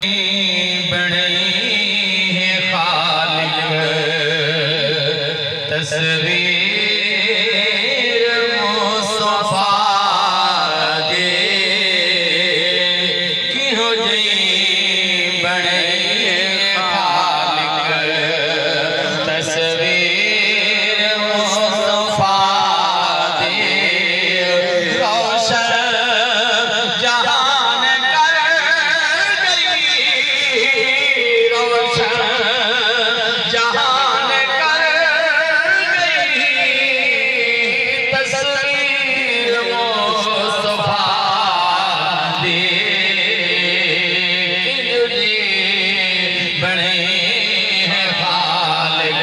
बने हैं खालिक तस्वीर मुस्तफा दे की हो जई बने खालिक तस्वीर मुस्तफा दे रोशन जहान कर गई रोशन जहान कर गई तस्वीर मुस्तफा दे बने हैं खालिक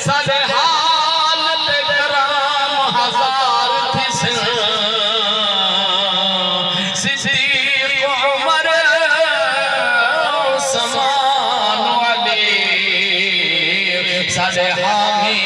सदे हालत कराम हजार थी सिद्दीक उमर समान वाले सदे हामी